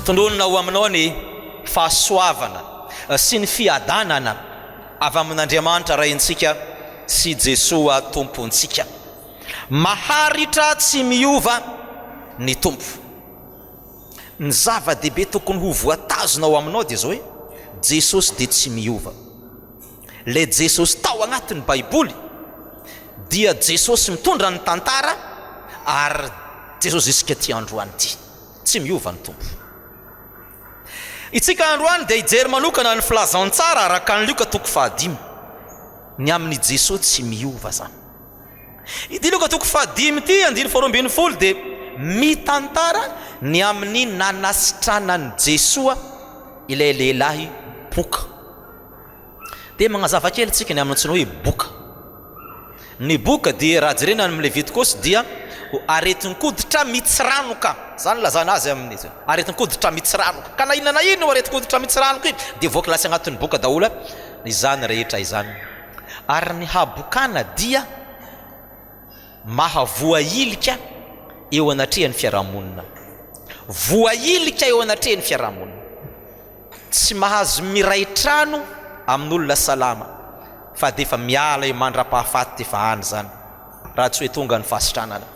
tondronina ho aminao ny fahasoavana sy ny fiadanana avy amin'Andriamanitra raintsika sy Jesosy tompontsika. Maharitra tsy miova ny tompo. Ny zava-dehibe tokony ho voatazona ao aminao dia zao hoe Jesosy dia tsy miova. Le Jesosy tao agnatin'ny Baiboly dia Jesosy mitondra ny tantara ary Jesosy isika ty androany ty tsy miova ny tompo. Itsika androany dia hijery manokana ny filazantsara araka ny Luka 5 ny amin'ny Jesosy tsy miova zany. Ity Luka 5 ty 12 dia mitantara ny amin'ny nanasitranan'ny Jesosy ilay lehilahy boka. Dia magnazava kely tsika ny amin'ny antsoina hoe boka. Ny boka dia raha jerena amin'ny Levitikosy dia aretin-koditra mitsiranoka zany lazana azy amin'ny aretin-koditra mitsiranoka. Ka na inona na ino aretin-koditra mitsiranoka iny dia voakilasy agnatin'ny boka daholo izany rehetra izany. Ary ny habokana dia mahavoailika eo anatrehan'ny fiarahamonina. Voailika eo anatrehan'ny fiarahamonina. Tsy mahazo miray trano amin'olona salama fa dia efa miala eo mandra-pahafaty efa any zany raha tsy hoe tonga ny fahasitranana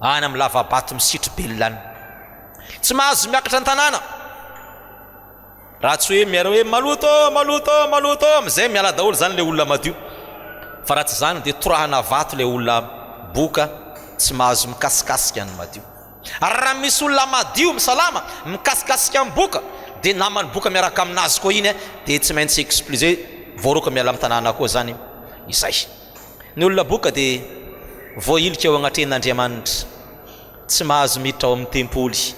any amin'ny lavabato misitry belona. Tsy mahazo miakatra ny tanàna raha tsy hoe miara hoe maloto amizay miala daholo zany le olona madio. Fa raha tsy zany dia torahana vato le olona boka tsy mahazo mikasikasika ny madio. Ary raha misy olona madio misalama mikasikasika amin'ny boka dia namany boka miaraka aminazy koa iny dia tsy maintsy exploser voaroka miala amin'ny tanàna koa zany izay. Ny olona boka dia voailika eo agnatrehan'Andriamanitra, tsy mahazo miditra ao amin'ny tempoly,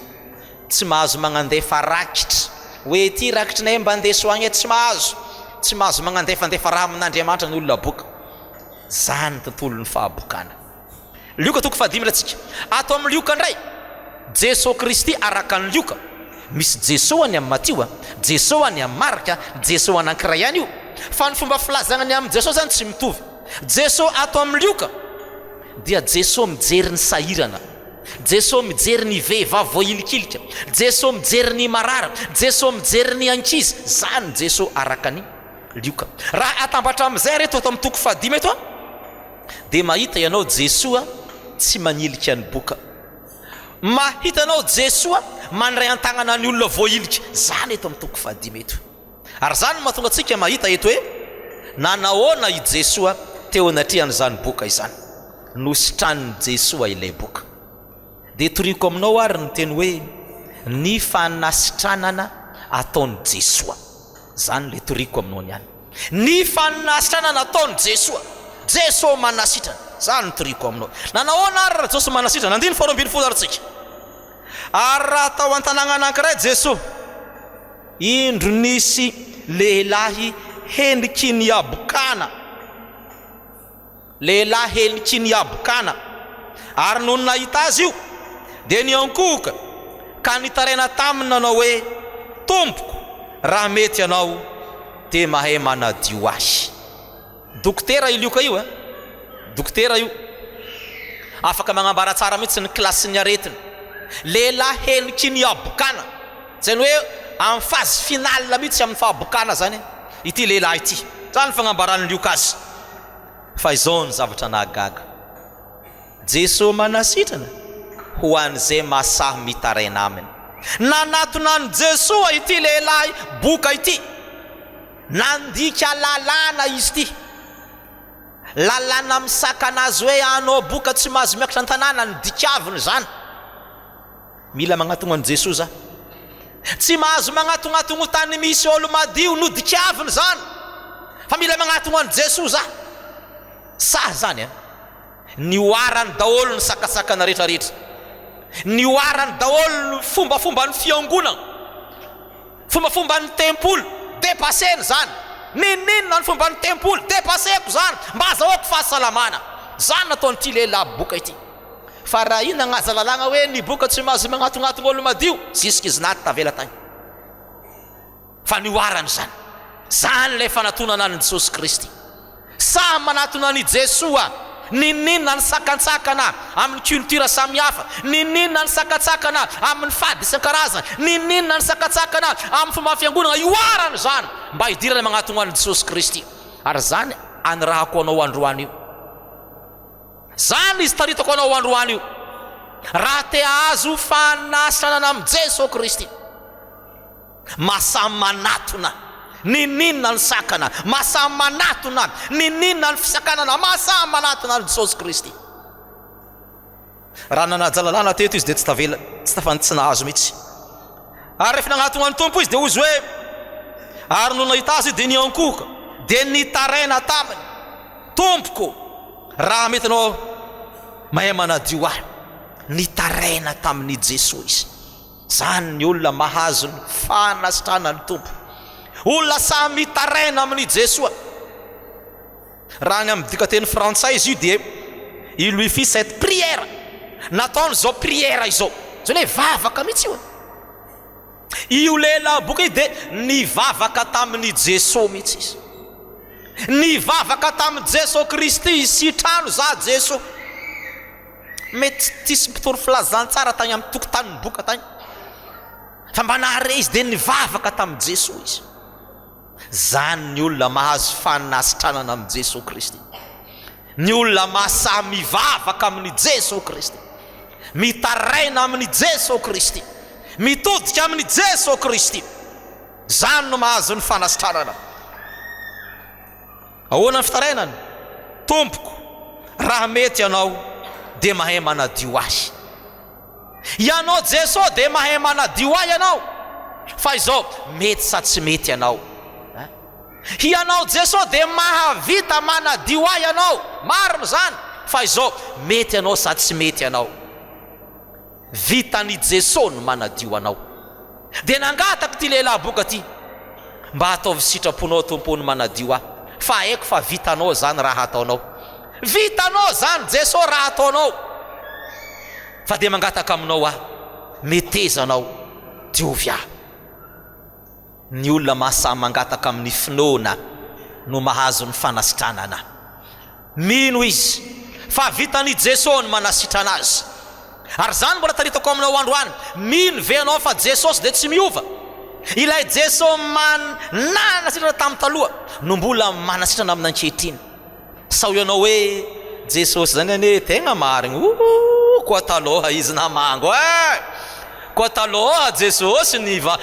tsy mahazo magnandefa rakitra hoe ty rakitrinay mba andeso agny tsy mahazo magnandefandefa raha amin'Andriamanitra ny olona boka. Zany tontolo ny fahabokana. Luka 5 latsika ato amin'ny Luka ndray Jesosy Kristy araka ny Luka misy Jesosy any amin'ny Matio, Jesosy any amin'ny Marka, Jesosy anankiray ihany io. Fa ny fomba filazagnany amin'ny Jesosy zany tsy mitovy. Jesosy ato amin'ny Luka dia Jesosy mijery ny sahirana, Jesosy mijery ny vehivavy voailikilika, Jesosy mijery ny marara, Jesosy mijery ny ankizy. Zany Jesosy araka ny Luka. Raha atambatra amin'izay reto ato amin'ny 5 eto dia mahita ianao Jesosy tsy manilika ny boka. Mahitanao Jesosy mandray an-tagnana ny olona voailika. Zany eto amin'ny 5 eto. Ary zany mahatonga antsika mahita eto hoe nanahoana i Jesosy teo anatrehan'izany boka izany. Nositran'ny Jesosy ilay boka. Dia toriko aminao ary ny teny hoe ny fanasitranana ataon'ny Jesosy. Zany le toriko aminao niany. Ny fanasitranana ataon'ny Jesosy. Jesosy manasitrana. Zany toriko aminao. Nanahoana ary Jesosy manasitrana. 12 aritsika. Ary raha tao an-tanàna anankiray Jesosy indro nisy lehilahy heniky ny abokana. Lehilahy heniky ny abokana. Ary noho nahita azy io dia niankohoka ka nitaraina taminy nanao hoe tompoko raha mety ianao dia mahay manadio azy. Dokotera io Luka io dokotera io afaka magnambara tsara mihitsy ny klasiny aretina. Lehilahy heniky ny abokana zany hoe amin'ny phase finale mihitsy amin'ny fahabokana zany ity lehilahy ity. Zany fagnambaran'ny Luka azy. Fa izao ny zavatra nahagaga. Jesosy manasitrana ho an'izay mahasahy mitaraina aminy. Nanatona ny Jesosy ity lehilahy boka ity. Nandika lalàna izy ity. Lalàna misakana azy hoe anao boka tsy mahazo miakatra an-tanàna ny dikaviny zany. Mila magnatogna ny Jesosy za. Tsy mahazo magnatognatogno tany misy olo madio no dikaviny zany. Fa mila magnatogna ny Jesosy za. Sa zany ny oarany daholo ny sakasakana rehetrarehetra. Ny oarany daholo ny fombafomba ny fiangonana. Fombafomba ny tempoly dépasseny zany. Ninina ny fomba ny tempoly dépasseko zany mba azahoako fahasalamana. Zany nataon'ity lehilahy boka ity. Fa raha ina agnaza lalàna hoe ny boka tsy mahazo magnatognatogna olo madio jusqu'izy naty tavela tany. Fa ny oarany zany. Zany le fanatonana ny Jesosy Kristy. Sa manatona ny Jesosy ninina ny sakantsakana amin'ny culture samihafa, ninina ny sakatsakana amin'ny fady isan-karazana, ninina ny sakatsakana amin'ny fomba fiangonana ioarana zany mba hidirana magnatona an'i Jesosy Kristy. Ary zany anyrahako anao androany io, zany izy taritako anao androany io. Raha te azo fanasana amin'ny Jesosy Kristy, masamy manatona ninina ny sakana, masamy manatona ninina ny fisakanana, masamy manatona ny Jesosy Kristy. Raha nanajalalana teto izy dia tsy tavela, tsy nahazo mihitsy. Ary rehefa nagnatona ny tompo izy dia ozy hoe ary no nahita azy dia niankoka dia nitaraina taminy, tompoko raha mety anao mahay manadio ahy, nitaraina tamin'ny Jesosy izy. Zany ny olona mahazo ny fanasitrana ny tompo, olona samy mitaraina amin'ny Jesosy. Raha ny amin'ny dikateny frantsay izy io dia il lui fit cette prière, nataony zao prière izao, zany hoe vavaka mihitsy io. Io lehilahy boka io dia nivavaka tamin'ny Jesosy mihitsy izy, nivavaka tamin'ny Jesosy Kristy sitrano za Jesosy. Mety tisy mpitoro filazantsara tagny amin'ny tokotaniny boka tagny, fa mba nahare izy dia nivavaka tamin'ny Jesosy izy. Zany ny olona mahazo fanasitranana amin'ny Jesosy Kristy, ny olona mahasamy mivavaka amin'ny Jesosy Kristy, mitaraina amin'ny Jesosy Kristy, mitodika amin'ny Jesosy Kristy, zany no mahazo ny fanasitranana. Ahoana ny fitarainany? Tompoko, raha mety ianao dia mahay manadio azy. Ianao Jesosy dia mahay manadio ahy ianao, fa izao mety sa tsy mety ianao. Ianao Jesosy dia mahavita manadio ahy ianao, marina zany, fa izao mety ianao sa tsy mety ianao. Vitany Jesosy no manadio anao. Dia nangataka ty lehilahy boka ty mba ataovy sitraponao tompony manadio ahy, fa haiko fa vitanao zany raha ataonao, vitanao zany Jesosy raha ataonao, fa dia mangataka aminao aho, metezanao diovy ahy. Ny olona mahasamy mangataka amin'ny finoana no mahazo ny fanasitranana. Mino izy fa vitany Jesosy no manasitrana azy. Ary zany mbola taritako aminao androany, mino ve anao fa Jesosy dia tsy miova? Ilay Jesosy nanasitrana tamin'ny taloha no mbola manasitrana amin'ny ankehitriny. Sao ianao hoe Jesosy zany ane tegna marigny, koa taloha izy namango, koa taloha Jesosy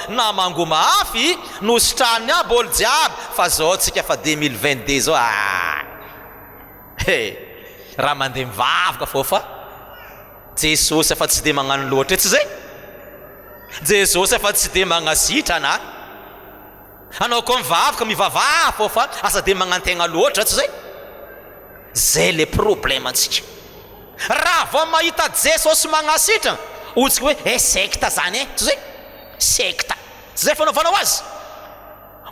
namango mafy no sitrany aby olo jiaby, fa zao tsika fa 2022 zao, raha mandeha mivavaka fô fa Jesosy efa tsy dia magnano loatra, tsy zay? Jesosy efa tsy dia magnasitrana, anao koa mivavaka mivavaha fô fa asa dia magnantegna loatra, tsy zay? Zay le problème antsika. Raha vao mahita Jesosy magnasitrana, otsika hoe sekta zany, tsy zay? Sekta, tsy zay fanaovanao azy?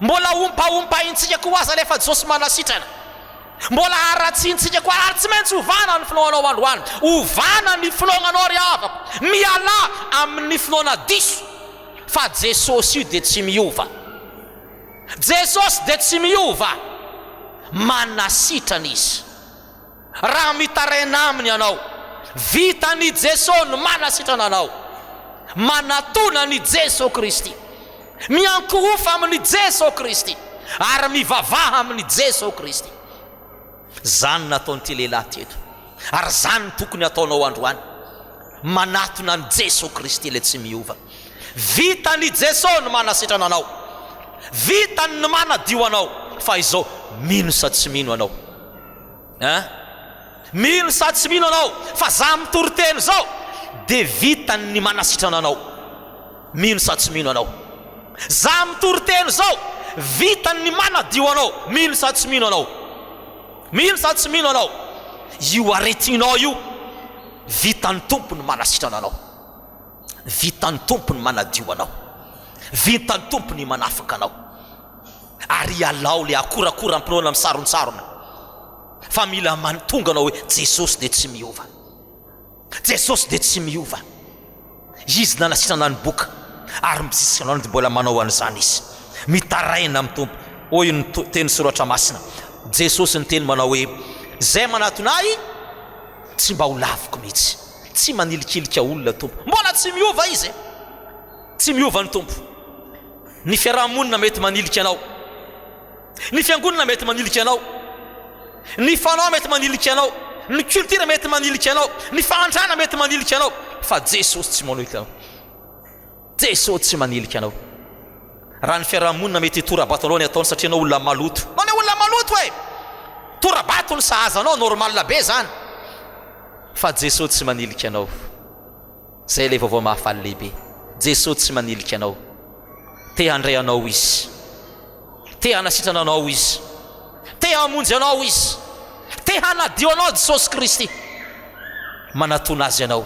Mbola ompaompaintsika koa aza lefa Jesosy manasitrana, mbola haratsintsika koa, ary tsy maintsy ovana ny finoanao androany, ovana ny finoananao ry avako, miala amin'ny finoana diso, fa Jesosy io dia tsy miova. Jesosy dia tsy miova, manasitrana izy. Raha mitaraina aminy ianao, vitany Jesosy no manasitrana anao, manatona ny Jesosy Kristy, miankofa amin'ny Jesosy Kristy, ary mivavaha amin'ny Jesosy Kristy. Zany nataon'ity lehilahy teto, ary zany tokony ataonao androany, manatona ny Jesosy Kristy ilay tsy miova. Vitany Jesosy no manasitrana anao, vitany no manadio anao, fa izao mino sa tsy mino anao? Mino sa tsy mino anao? Fa za mitoriteny zao dia vitany ny manasitrana anao, mino sa tsy mino anao? Za mitoriteny zao vitany ny manadio anao, mino sa tsy mino anao? Mino sa tsy mino anao? Io aretinao io vitany tompony manasitrana anao, vitany tompony manadio anao, vitany tompony manafaka anao. Ary alao le akorakora ampinoana amin'ny sarontsarona, fa mila tonga anao hoe Jesosy dia tsy miova, Jesosy dia tsy miova. Izy nanasitrana ny boka, ary mizisika anao dia mbola manao an'izany izy, mitaraina amin'ny tompo. Hoy ny teny soratra masina, Jesosy ny teny manao hoe zay manatona ahy tsy mba ho laviko mihitsy, tsy manilikilika olona tompo. Mbola tsy miova izy, tsy miova ny tompo. Ny fiarahamonina mety manilika anao, ny fiangonana mety manilika anao, ny fanao mety manilika anao, ny culture mety manilika anao, ny fahantrana mety manilika anao, fa Jesosy tsy manilika anao. Jesosy tsy manilika anao. Raha ny fiarahamonina mety itorabato anao ny ataony satria anao olona maloto, anao ny olona maloto e, torabato ny sahaza anao normal be zany, fa Jesosy tsy manilika anao. Zay le vaovao mahafaly lehibe. Jesosy tsy manilika anao. Te handray anao izy, te hanasitrana anao izy, te hamonjy anao izy, te hanadio anao Jesosy Kristy. Manatona azy anao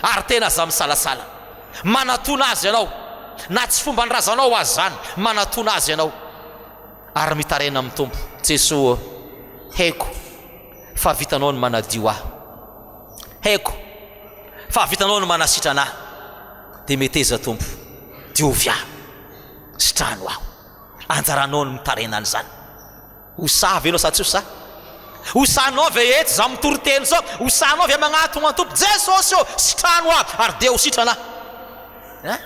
ary tena aza misalasala, manatona azy anao na tsy fomba nrazanao azy zany, manatona azy anao ary mitaraina amin'ny tompo. Jesosy, haiko fa vitanao ny manadio ahy, haiko fa vitanao ny manasitra anahy, dia meteza tompo, diovy ahy, sitrano aho, anjaranao ny mitaraina an'izany. Hosaha ve anao sa tsy hosaha? Hosanao ve eto za mitoriteny zao? Hosanao ve magnatona ny tompo? Jesosy io, sitrano aho ary dia ho sitrana ahy.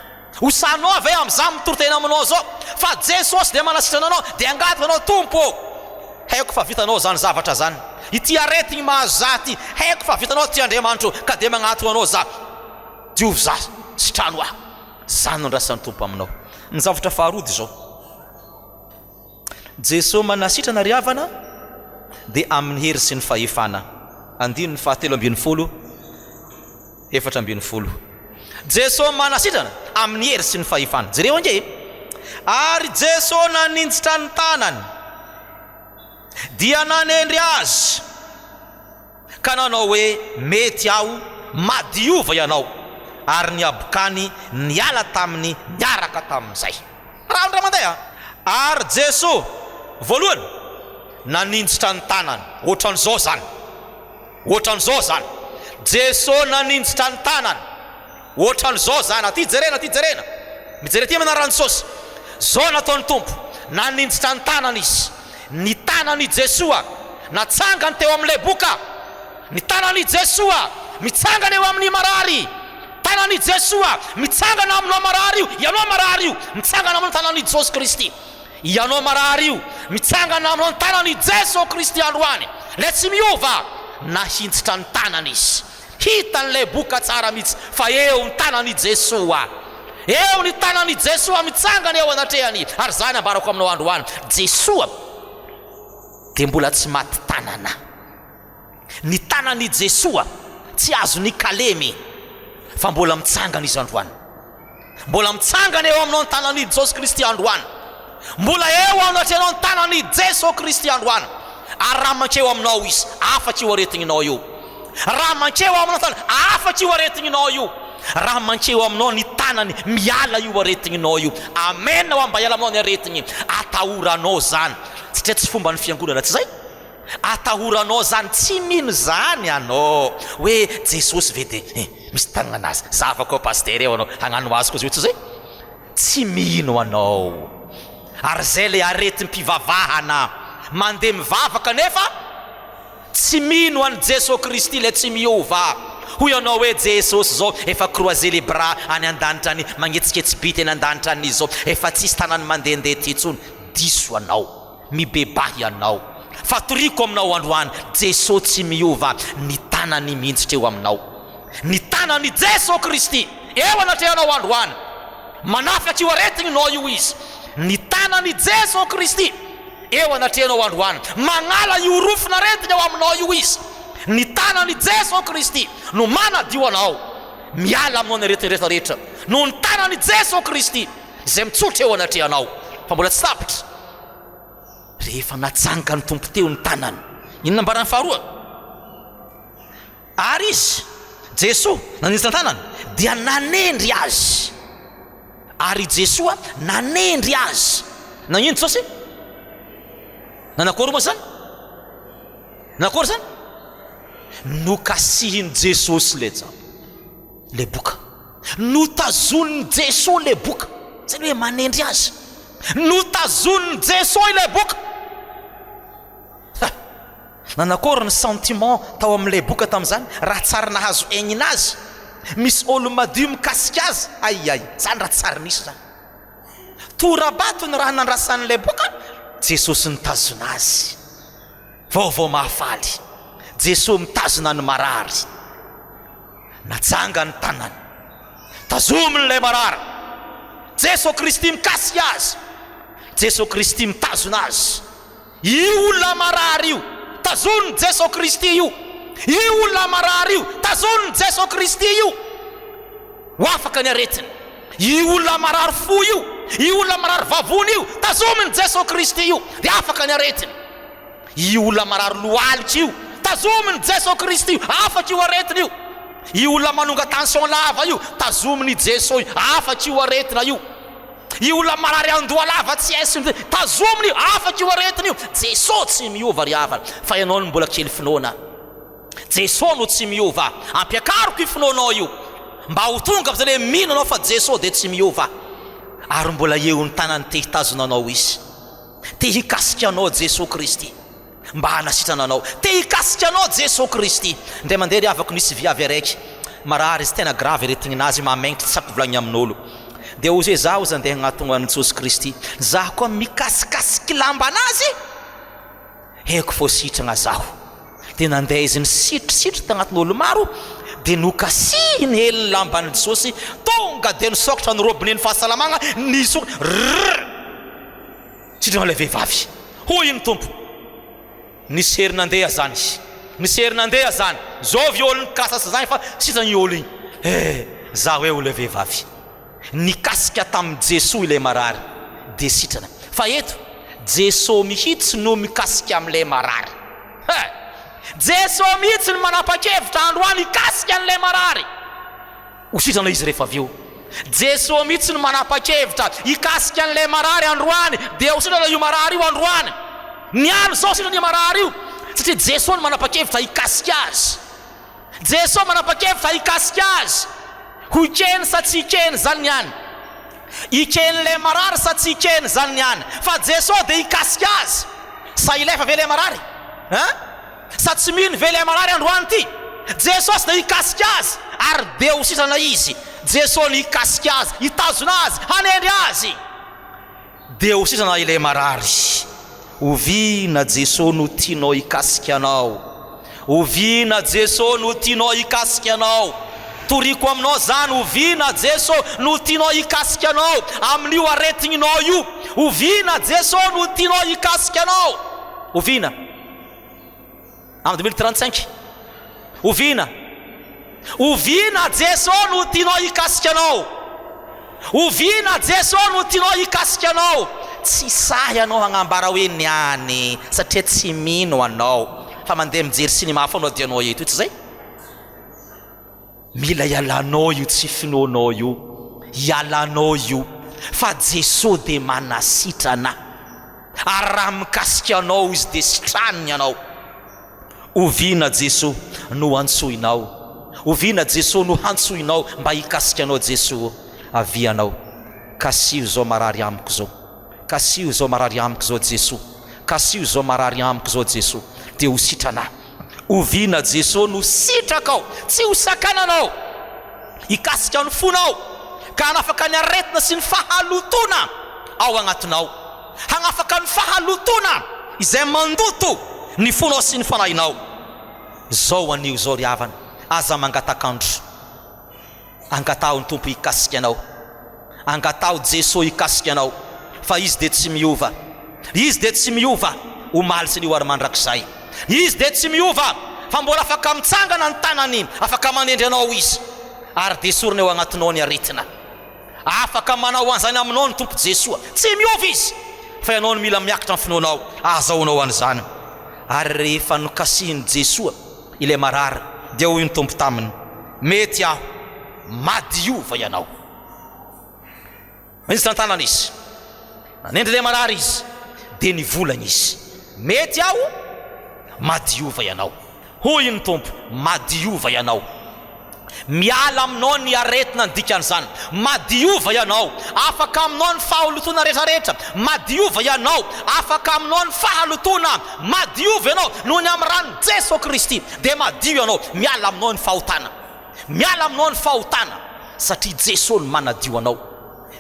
Hosanao ve amin'za mitoriteny aminao zao? Fa Jesosy dia manasitrana anao, dia angatanao tompo. Haiko fa vitanao zany zavatra zany, ity aretigny mahazaty, haiko fa vitanao ty Andriamanitro ka dia magnatona anao za, diovy za, sitrano aho. Zany no andrasan'ny tompo aminao. Ny zavatra faharody zao, Jesosy manasitrana ry havana dia amin'ny hery sy ny fahefana. Andino ny fahatelo ambin'ny folo, efatra ambin'ny folo. Jesosy manasitrana amin'ny hery sy ny fahefana. Jereo ange, ary Jesosy naninjitra ny tanany dia nanendry azy ka nanao hoe mety aho, madiova ianao, ary ny abokany niala taminy niaraka tamin'izay. Raha ndra mandeha, ary Jesosy voalohany naninjitra ny tanany, ohatran'izao zany, ohatran'izao zany. Jesosy naninjitra ny tanany, ohatran'izao zany. Aty jerena, aty jerena, mijery ty manarany sosy. Zao nataony tompo, naninjitra ny tanany izy. Ny tanany Jesosy natsangany teo amin'ilay boka, ny tanany Jesosy mitsangana eo amin'ny marary, tanany Jesosy mitsangana aminao marary io, ianao marary io, mitsangana amin'ny tanany Jesosy Kristy. Ianao marary io, mitsangana aminao ny tanany Jesosy Kristy androany. Le tsy miova, nahinjitra ny tanany izy. Hitan'ilay boka tsara mihitsy fa eo ny tanany Jesosy, eo ny tanany Jesosy mitsangana eo anatrehany. Ary zany ambarako aminao androany, Jesosy dia mbola tsy maty tanana. Ny tanany Jesosy tsy azo ny kalemy, fa mbola mitsangana izy androany, mbola mitsangana eo aminao ny tanany Jesosy Kristy androany, mbola eo anatrehanao ny tanany Jesosy Kristy androany. Ary raha mankeo aminao izy, afaky io aretigninao io. Raha mankeo aminao tanany, afaky io aretigninao io. Raha mankeo aminao ny tanany, miala io aretigninao io. Amen. Ho mba hiala aminao ny aretigny, atahoranao zany. Satria tsy fomba ny fiangonana tsy zay, atahoranao zany, tsy mino zany anao hoe Jesosy ve dia misy tanana azy, zavako paster eo anao hagnano azy koa zay, tsy zay, tsy mino anao. Ary zay le arety mpivavahana mandeha mivavaka nefa tsy mino an Jesosy Kristy, le tsy miova. Hoy anao hoe Jesosy zao efa croiser les bras any an-danitra any, magnetsiketsy bity any an-danitra any izy zao, efa tsisy tanany mandehandeha ty tsony. Diso anao, mibebahy anao. Fatoriko aminao androany, Jesosy tsy miova, ny tanany minjitra eo aminao, ny tanany Jesosy Kristy eo anatrehanao androany. Manafaky io aretigninao io izy, ny tanany Jesosy Kristy eo anatrehanao androany. Magnala io rofina aretigna eo aminao io izy, ny tanany Jesosy Kristy no manadio anao, miala aminao ny aretigny rehetra, no ny tanany Jesosy Kristy izay mitsotra eo anatrehanao. Fa mbola tsy tapitra, rehefa natsangaka ny tompo teo ny tanany, inona ambarany faharoa? Ary izy Jesosy naninjitra ny tanany dia nanendry azy, ary Jesosy nanendry azy. Nagnino Jesosy? Nanakory moa zany? Nanakory zany? Nokasihiny Jesosy le boka, notazoniny Jesosy le boka. Zany hoe manendry azy, notazoniny Jesosy le boka. Nanakory ny sentiment tao amin'ilay boka tamin'izany, raha tsara nahazo aignina azy, misy olo madio mikasika azy, ay zany raha tsara nisy zany. Torabato ny raha nandrasan'ilay boka, Jesosy nitazona azy. Vaovao mahafaly, Jesosy mitazona ny marary, najanga ny tanany, tazomin'ilay marary. Jesosy Kristy mikasika azy, Jesosy Kristy mitazona azy. Io olona marary io, tazony Jesosy Kristy io. Io olona marary io, tazony Jesosy Kristy io. Ho afaka ny aretina. Io olona marary fo io olona marary vavony io, tazominy Jesosy Kristy io, dia afaka ny aretina. Io olona marary lohalitra io, tazominy Jesosy Kristy io, afaka io aretina io. Io olona manonga tension lava io, tazominy Jesosy, afaka io aretina io. Io olona marary andoha lava tsy esiny, tazominy io, afaka io aretina io. Jesosy tsy miova ry havana, fa ianao no mbola kely finoana. Jesosy no tsy miova, ampiakariko io finoanao io, mba ho tonga fa zany mino anao fa Jesosy dia tsy miova. Ary mbola eo ny tanany te hitazonanao izy, te hikasika anao Jesosy Kristy, mba hanasitrana anao, te hikasika anao Jesosy Kristy. Ndray mandeha ry havako nisy viavy araiky marary izy, tena grave retininazy, mamaingitry tsy akovolagne amin'olo. Dia ho zay zaho zany andeha agnaton'ny Jesosy Kristy, zaho koa mikasikasiky lamba anazy, haiko fô sitrana zaho. Dia nandeha izy nisitrisitrity agnatin'olo maro, dia nokasiny hely ny lamban'i Jesosy, tonga dia nisokatra ny robineny fahasalamagna, sitrana ilay vehivavy. Hoy ny tompo, nisy herinandeha zany, nisy herinandeha zany, zao vi olo nikasasa zany fa sitrana io olo igny. Zaho hoe ilay vehivavy nikasika tamin'i Jesosy ilay marary, dia sitrana. Fa eto Jesosy mihitsy no mikasika amin'ilay marary. Jesosy mihitsy ny manapa-kevitra androany hikasika an'ilay marary. Ho sitrana izy rehefa avy eo. Jesosy mihitsy ny manapa-kevitra hikasika an'ilay marary androany, dia ho sitrana io marary io androany. Niano zao sitrana io marary io, satria Jesosy ny manapa-kevitra hikasika azy. Jesosy manapa-kevitra hikasika azy. Ho ikeny sa tsy ikeny zany niany, iken'ilay marary sa tsy ikeny zany niany, fa Jesosy dia hikasika azy. Sa ilefa ve lay marary? Sa tsy mino ve lay marary androany ty? Jesosy dia hikasika azy, ary dia ho sitrana izy. Jesosy ny hikasika azy, hitazona azy, hanendry azy, dia ho sitrana ilay marary. Oviana Jesosy no tianao hikasika anao, oviana Jesosy no tianao hikasika anao. Toriko aminao zany, oviana Jesosy no tianao hikasika anao amin'io aretigninao io. Oviana Jesosy no tianao hikasika anao. Oviana en 2035, oviana Jesosy no tianao hikasika anao, oviana Jesosy no tianao hikasika anao. Tsy sahy anao hagnambara hoe niany, satria tsy mino anao, fa mandeha mijery sinema foana dia anao eto, tsy zay? Mila ialanao io tsy finoanao io, ialanao io, fa Jesosy dia manasitrana. Ary raha mikasika anao izy dia sitraniny anao. Oviana Jesosy no antsoinao, oviana Jesosy no antsoinao mba hikasika anao Jesosy. Avianao, kasio zao marary amiko zao, kasio zao marary amiko zao Jesosy, kasio zao marary amiko zao Jesosy, dia ho sitrana. Oviana Jesosy no sitrakao, tsy ho sakananao, hikasika ny fonao, ka hanafaka ny aretina sy ny fahalotona ao agnatinao, hagnafaka ny fahalotona izay mandoto ny fonao sy ny fanahinao. Zao anio zao ry havana, aza mangatakandro, angatao ny tompo hikasika anao, angatao Jesosy hikasika anao, fa izy dia tsy miova, izy dia tsy miova. Omaly sy ny oary mandrakizay, izy dia tsy miova, fa mbola afaka mitsangana ny tanany, afaka manendry anao izy, ary dia sorony eo agnatinao ny aretina, afaka manao an'izany aminao ny tompo Jesosy. Tsy miova izy, fa ianao no mila miakatra amin'ny finoanao, azahoanao an'izany. Ary rehefa nokasihiny Jesosy ilay marary, dia hoy ny tompo taminy, mety aho, madiova ianao. Maintsy tantanana izy, nanendry ilay marary izy, dia nivolagna izy, mety aho, madiova ianao. Hoy ny tompo, madiova ianao. miala aminao ny aretina ny dikan'izany. Madiova ianao, afaka aminao ny fahalotona rehetrarehetra. Madiova ianao, afaka aminao ny fahalotona. Madiova ianao noho ny amin'ny ranon'i Jesosy Kristy dia madio ianao. Miala aminao ny fahotana, miala aminao ny fahotana satria Jesosy ny manadio anao.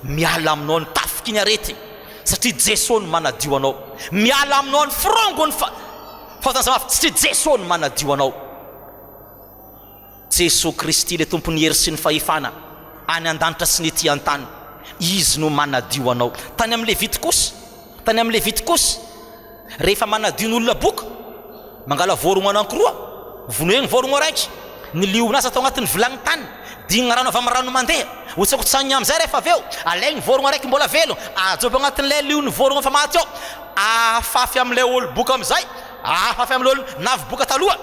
Miala aminao ny tafiky ny aretina satria Jesosy ny manadio anao. Miala aminao ny firongo ny fahotana satria Jesosy ny manadio anao. Jesosy Kristy le tompony hery sy ny fahefana any an-danitra sy ny ety an-tany, izy no manadio anao. Tany amin'ny Levity kosa rehefa manadio ny olona boka, mangala vorogno anankoroa, vonoegny vorogno raiky, ny liona azy atao agnatin'ny vilagny tany, dignina rano avy amin'ny rano mandeha. Hotsakotsanigny amin'izay rehefa avy eo alaigny vorogno raiky mbola velogno, ajobo agnatin'ilay liony vorogno efa maty eo, afafy amin'ilay olo boka amin'izay, afafy amin'ilay olo navy boka taloha,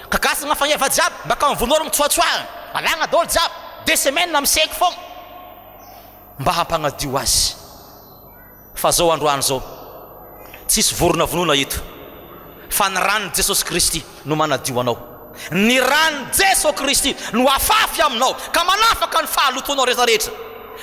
kagasagna fagneva jiaby mbaka mivonorogno tsoatsoahagna, alagna daholo jiaby 2 semaines miseky fogna mba hampagnadio azy. Fa zao androany zao tsisy vorona vonona eto, fa ny ranon'i Jesosy Kristy no manadio anao. Ny ranon'i Jesosy Kristy no afafy aminao ka manafaka ny fahalotonao rehetrarehetra.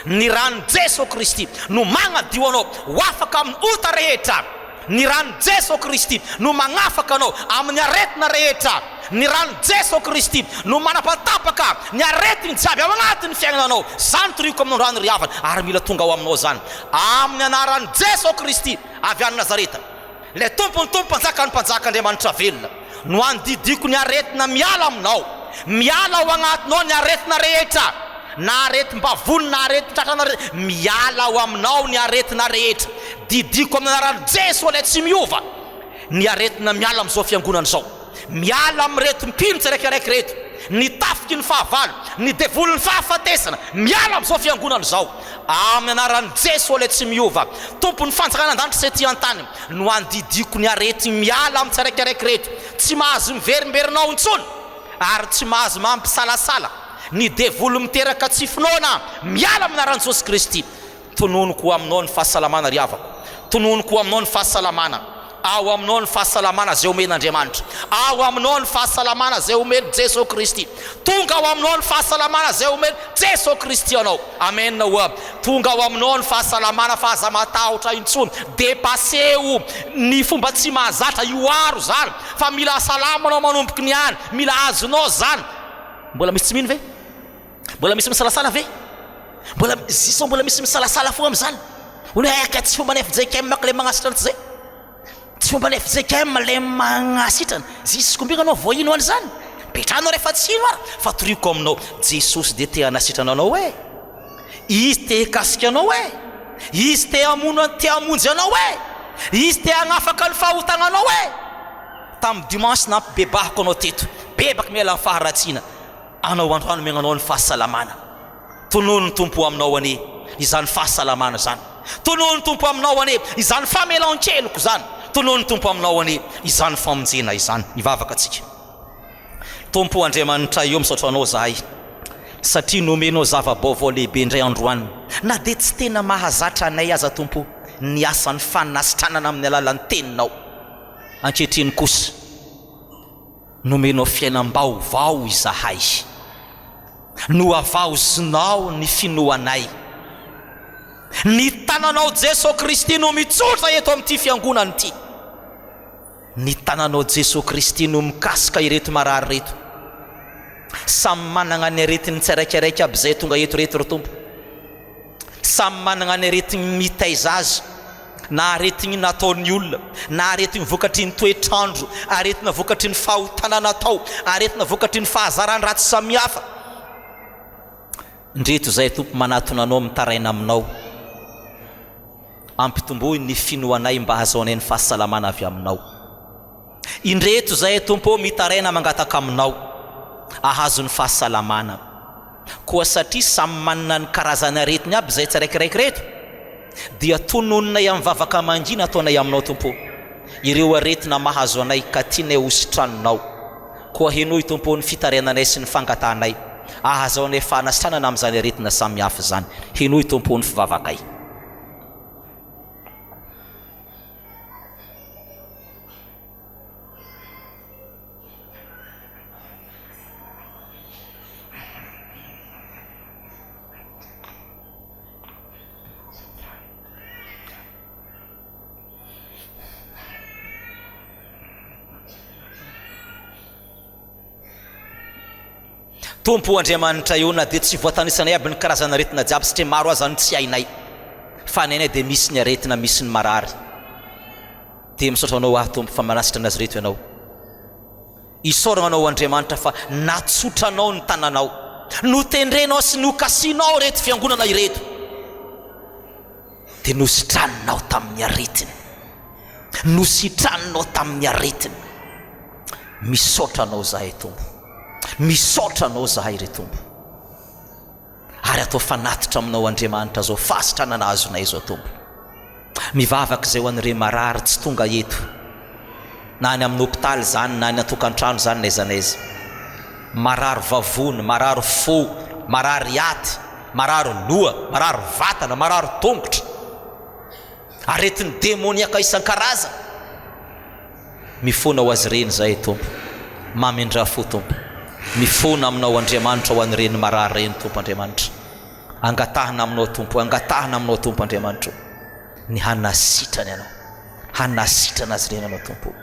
Ny ranon'i Jesosy Kristy no magnadio anao ho afaka amin'ny ota rehetra. Ny ranon'i Jesosy Kristy no magnafaka anao amin'ny aretina rehetra. Ny ranon'i Jesosy Kristy no manapatapaka ny aretigny jiaby ao agnatin'ny fiaignananao. Zany toriko amin'ny rano ry havana ary mila tonga ao aminao zany amin'ny anaran'i Jesosy Kristy avy any Nazareta. Le tompony mpanjaka ny mpanjaka Andriamanitra velona no andidiko ny aretina miala aminao, miala ao agnatinao ny aretina rehetra, na aretim-bavony na aretin-tratrana rehetra, miala ao aminao ny aretina rehetra. Didiko amin'ny anaran'i Jesosy le tsy miova ny aretina miala amin'izao fiangonana zao. Miala amin'ny retim-pino tsiraikiraiky reto, ny tafiky ny fahavalo, ny devoly ny fahafatesana, miala amin'izao fiangonana zao amin'ny anaran'i Jesosy le tsy miova. Tompony fanjakana an-danitra sy ety an-tany no andidiko ny arety miala amin'ny tsiraikiraiky reto. Tsy mahazo miverimberinao intsony ary tsy mahazo mampisalasala ny devoly miteraka tsy finoana. Miala amin'ny anaran'i Jesosy Kristy. Tononoko aminao ny fahasalamana ry havako, tononoko aminao ny fahasalamana. Ao aminao ny fahasalamana zay omen'Andriamanitra, ao aminao ny fahasalamana zay omeny Jesosy Kristy. Tonga ao aminao ny fahasalamana zay omeny Jesosy Kristy anao. Amen. Tonga ao aminao ny fahasalamana fa aza matahotra intsony, dépaseo ny fomba tsy mahazatra ioaro zany, fa mila salama anao manomboky ny any, mila azonao zany. Mbola misy tsy mino ve? Mbola misy misalasala ve? Mbola misy misalasala fogna am'zany. Olo aka tsy fomba nefJKM maka le magnasitrana zay, tsy fomba nefJKM le magnasitrana zisikombika anao voino any zany petranao rehefa tsino ary fa toriko aminao Jesosy de te hanasitrana anao e, izy te hikasika anao e, izy te hamonjy anao e, izy te hagnafaka ny fahotana anao e. Tamin'ny dimanche nampibebahako anao teto, bebaka miala ny faharatsiana, anao androany megnanao ny fahasalamana. Tonono ny tompo aminao ane izany fahasalamana zany, tonono ny tompo aminao ane izany famelan-keloko zany, tonono ny tompo aminao ane izany famonjena izany. Ivavaka atsika. Tompo Andriamanitra io misaotra anao zahay satria nomenao zava-baovao lehibe indray androany, na de tsy tena mahazatra anay aza tompo ny asan'ny fanasitranana amin'ny alalan'ny teninao. Ankehitriny kosa nomenao fiainam-baovao izahay, no avaozinao ny finoanay. Ny tananao Jesosy Kristy no mitsotra eto amin'ity fiangonana ity. Ny tananao Jesosy Kristy no mikasika ireto marary reto. Samy manana ny aretiny tsiraikiraiky aby zay tonga eto reto ry tompo. Samy manana ny aretiny mitaiza azy, na aretiny nataony olona, na aretiny vokatry ny toetrandro, aretina vokatry ny fahotana natao, aretina vokatry ny fahazarany ratsy samihafa. Ndreto zay tompo manatona anao mitaraina aminao, ampitomboy ny finoanay mba hahazoanay ny fahasalamana avy aminao. Indreto zay tompo mitaraina mangataka aminao ahazo ny fahasalamana, koa satria samy manana ny karazana aretiny aby zay tsiraikiraiky reto, dia tonononay amin'ny vavaka mangina ataonay aminao tompo ireo aretina mahazo anay ka tianay hositranonao. Koa henoy tompo ny fitarainanay sy ny fangatanay ahazoanay fanasitranana amin'izany aretina samihafa zany. Henoy tompo ny fivavakay. tompo Andriamanitra io na dia tsy voatanisanay aby ny karazana aretina jiaby satria maro azany tsy hainay fa ny ainay dia misy ny aretina misy ny marary dia misaotra anao tompo fa manasitra anazy reto ianao isoragna anao Andriamanitra fa natsotranao ny tananao notendrenao sy nokasianao reto fiangonana ireto dia nositranonao tamin'ny aretina nositranonao tamin'ny aretina misaotra anao zahay tompo misaotra anao zahay re tompo ary atao fanatitra aminao Andriamanitra zao fasitranana azonay zao tompo mivavaka izay ho an'ire marary tsy tonga eto na any amin'ny hôpitaly zany na any atokantrano zany naiza naiza marary vavony marary fo marary aty marary loha marary vatana marary tongotra aretin'ny demoniaka isan-karazana mifona ho azy ireny zahay tompo mamindra fo tompo mifona aminao Andriamanitra ho an'ireny marary reny tompo Andriamanitra angatahana aminao tompo angatahana aminao tompo Andriamanitra ny hanasitrany ianao hanasitrana azy ireny anao tompo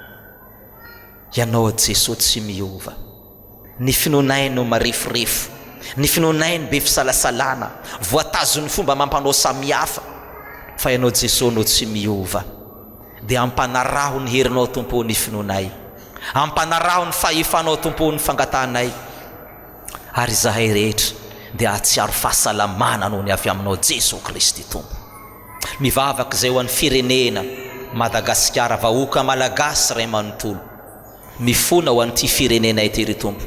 ianao Jesosy tsy miova ny finonaino marifirifo ny finonaino be fisalasalana voatazon'ny fomba mampanao samihafa fa ianao Jesosy anao tsy miova dia ampanaraho ny herinao tompo ny finonay ampanaraho ny fahefanao tompo ny fangatahanay ary zahay rehetra dia atsiaro fahasalamana noho ny avy aminao Jesosy Kristy tompo mivavaka izay ho an'ny firenena Madagasikara vahoaka malagasy ray manontolo mifona ho an'ity firenena ity ry tompo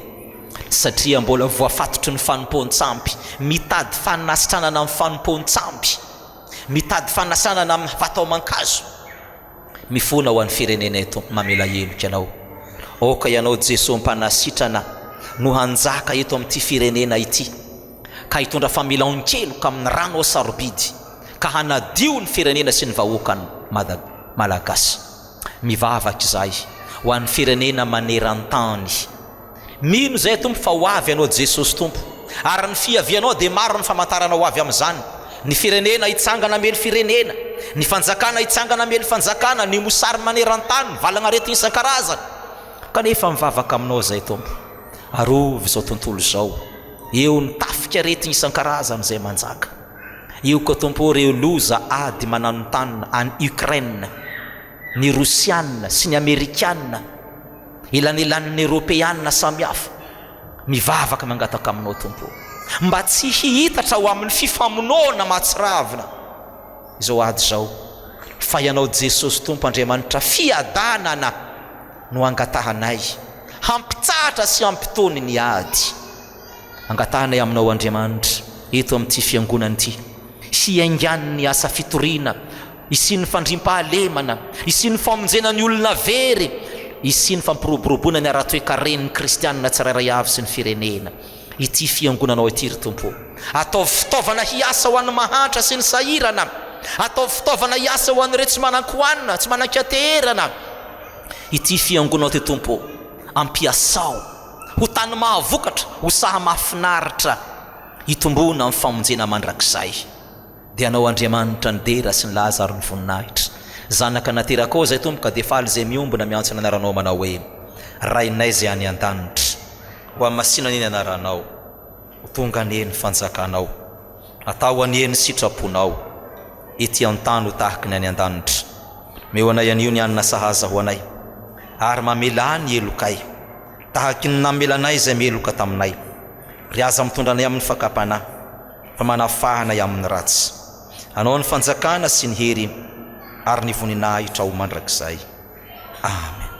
satria mbola voafatotry ny fanompoan-tsampy mitady fanasitranana amin'ny fanompoan-tsampy mitady fanasana amin'ny vatao-mankazo mifona ho an'ny firenena tompo mamela heloka ianao oka ianao Jesosy mpanasitrana no hanjaka eto amin'ity firenena ity ka hitondra familaon-keloka amin'ny rano sarobidy ka hanadio ny firenena sy ny vahoakany malagasy mivavaka izay ho an'ny firenena maneran-tany mino zay tompo fa ho avy ianao Jesosy tompo ary ny fiavianao dia maro ny famantarana ho avy amin'izany ny firenena hitsangana mely firenena ny fanjakana hitsangana mely fanjakana ny mosary maneran-tany valagna retina isan-karazana kanefa mivavaka aminao zay tompo arovy izao tontolo izao eo ny tafika retina isan-karazana izay manjaka io koa tompo reo loza ady mananontany any Ukraine ny Rosiana sy ny Amerikana ilanelan'ny Européana samihafa mivavaka mangataka aminao tompo mba tsy hihitatra ho amin'ny fifamonoana mahatsiravina izao ady zao fa ianao Jesosy tompo Andriamanitra fiadanana no angatahanay hampitsahatra sy hampitony ny ady angatahanay aminao Andriamanitra eto amin'ity fiangonana ity hiaingan'ny asa fitoriana isin'ny fandrimpahalemana isin'ny famonjena ny olona very isin'ny fampiroboroboana ny ara-toekaren'ny kristianina tsirairay avy sy ny firenena ity fiangonanao ity ry tompo atao fitaovana hiasa ho an'ny mahantra sy ny sahirana atao fitaovana hiasa ho an'ireo tsy manan-koanina tsy manan-katerana ity fiangonanao ty tompo ampiasao ho tany mahavokatra ho saha mahafinaritra hitombona amin'ny famonjena mandrakizay dia anao Andriamanitra ny dera sy ny Lazaro ny voninahitra zanaka nateraka ao zay tompo ka dia faly izay miombona miantso ny anaranao manao hoe rainay zay any an-danitra ho amasinany eny anaranao ho tonga anieny fanjakanao atao anieny sitraponao ety an-tany ho tahaka ny any an-danitra meo anay anio ny anina sahaza ho anay ary mamela ny elokay tahaky ny namelanay izay meloka taminay ry aza mitondranay amin'ny fakapanahy fa manafahanay amin'ny ratsy anao ny fanjakana sy ny hery ary ny voninahitra ho mandrakizay amen.